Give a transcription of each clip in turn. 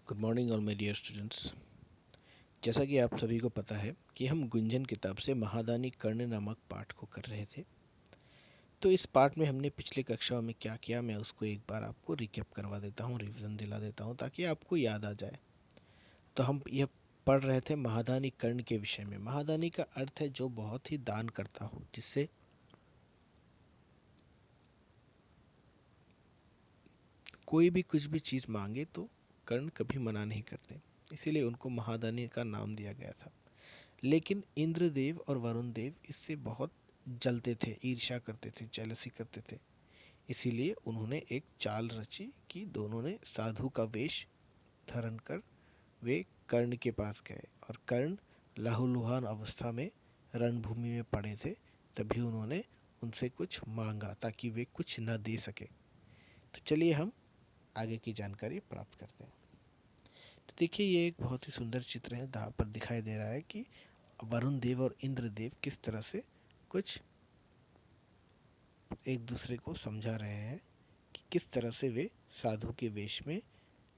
Good morning all my dear students. जैसा कि आप सभी को पता है कि हम गुंजन किताब से महादानी कर्ण नामक पाठ को कर रहे थे। तो इस पाठ में हमने पिछले कक्षाओं में क्या किया, मैं उसको एक बार आपको रिकैप करवा देता हूँ, रिवीजन दिला देता हूँ ताकि आपको याद आ जाए। तो हम यह पढ़ रहे थे महादानी कर्ण के विषय में। महादानी का अर्थ है जो बहुत ही दान करता हो, जिससे कोई भी कुछ भी चीज़ मांगे तो कर्ण कभी मना नहीं करते, इसीलिए उनको महादानी का नाम दिया गया था। लेकिन इंद्रदेव और वरुण देव इससे बहुत जलते थे, ईर्ष्या करते थे, जेलसी करते थे। इसीलिए उन्होंने एक चाल रची कि दोनों ने साधु का वेश धारण कर वे कर्ण के पास गए, और कर्ण लहूलुहान अवस्था में रणभूमि में पड़े थे। तभी उन्होंने उनसे कुछ मांगा ताकि वे कुछ न दे सके। तो चलिए हम आगे की जानकारी प्राप्त करते हैं। तो देखिए, ये एक बहुत ही सुंदर चित्र है। जहाँ पर दिखाई दे रहा है कि वरुण देव और इंद्रदेव किस तरह से कुछ एक दूसरे को समझा रहे हैं कि किस तरह से वे साधु के वेश में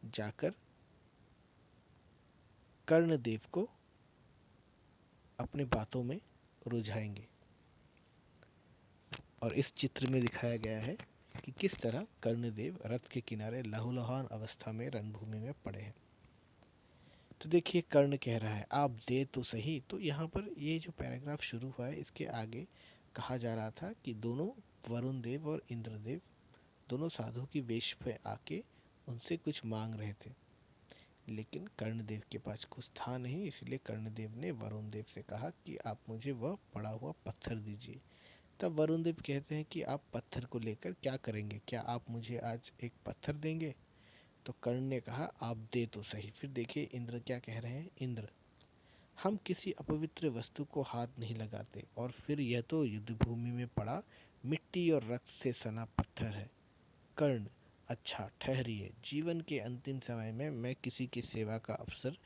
जाकर कर्णदेव को अपने बातों में रुझाएंगे। और इस चित्र में दिखाया गया है कि किस तरह कर्णदेव रथ के किनारे लहूलुहान अवस्था में रणभूमि में पड़े हैं। तो देखिए, कर्ण कह रहा है आप दे तो सही। तो यहाँ पर ये जो पैराग्राफ शुरू हुआ है, इसके आगे कहा जा रहा था कि दोनों वरुण देव और इंद्रदेव दोनों साधु की वेश में आके उनसे कुछ मांग रहे थे। लेकिन कर्णदेव के पास कुछ था नहीं, इसलिए कर्णदेव ने वरुण देव से कहा कि आप मुझे वह पड़ा हुआ पत्थर दीजिए। तब वरुण देव कहते हैं कि आप पत्थर को लेकर क्या करेंगे, क्या आप मुझे आज एक पत्थर देंगे? तो कर्ण ने कहा आप दे तो सही। फिर देखिए इंद्र क्या कह रहे हैं। इंद्र, हम किसी अपवित्र वस्तु को हाथ नहीं लगाते, और फिर यह तो युद्ध भूमि में पड़ा मिट्टी और रक्त से सना पत्थर है। कर्ण, अच्छा ठहरिए, जीवन के अंतिम समय में मैं किसी की सेवा का अवसर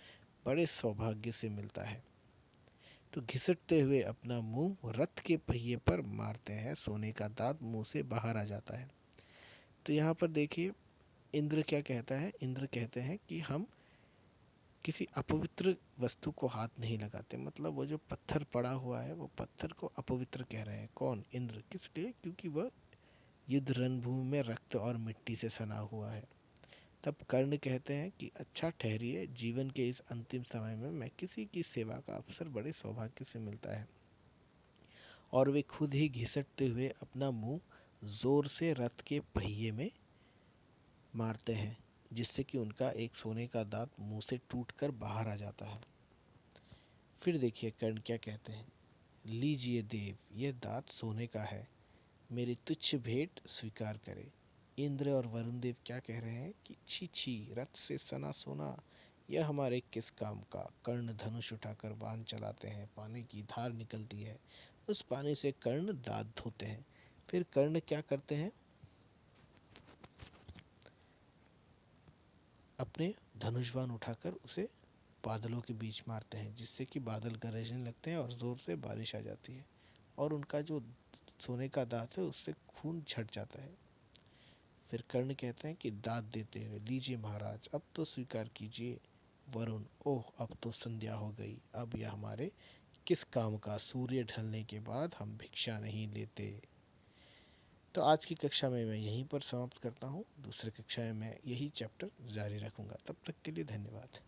बड़े सौभाग्य से मिलता है। तो घिसटते हुए अपना मुंह रथ के पहिए पर मारते हैं, सोने का दांत मुंह से बाहर आ जाता है। तो यहाँ पर देखिए इंद्र क्या कहता है। इंद्र कहते हैं कि हम किसी अपवित्र वस्तु को हाथ नहीं लगाते। मतलब वो जो पत्थर पड़ा हुआ है, वो पत्थर को अपवित्र कह रहे हैं। कौन? इंद्र। किस लिए? क्योंकि वह युद्ध रणभूमि में रक्त और मिट्टी से सना हुआ है। तब कर्ण कहते हैं कि अच्छा ठहरिए, जीवन के इस अंतिम समय में मैं किसी की सेवा का अवसर बड़े सौभाग्य से मिलता है। और वे खुद ही घिसटते हुए अपना मुंह जोर से रथ के पहिए में मारते हैं, जिससे कि उनका एक सोने का दांत मुंह से टूटकर बाहर आ जाता है। फिर देखिए कर्ण क्या कहते हैं। लीजिए देव, यह दांत सोने का है, मेरी तुच्छ भेंट स्वीकार करें। इंद्र और वरुण देव क्या कह रहे हैं कि छी छी, रथ से सना सोना, यह हमारे किस काम का। कर्ण धनुष उठाकर बाण चलाते हैं, पानी की धार निकलती है, उस पानी से कर्ण दांत धोते हैं। फिर कर्ण क्या करते हैं, अपने धनुष बाण उठाकर उसे बादलों के बीच मारते हैं, जिससे कि बादल गरजने लगते हैं और ज़ोर से बारिश आ जाती है, और उनका जो सोने का दांत है उससे खून झट जाता है। फिर कर्ण कहते हैं कि दांत देते हुए, लीजिए महाराज, अब तो स्वीकार कीजिए। वरुण, ओह अब तो संध्या हो गई, अब यह हमारे किस काम का। सूर्य ढलने के बाद हम भिक्षा नहीं लेते। तो आज की कक्षा में मैं यहीं पर समाप्त करता हूँ। दूसरी कक्षा में मैं यही चैप्टर जारी रखूँगा। तब तक के लिए धन्यवाद।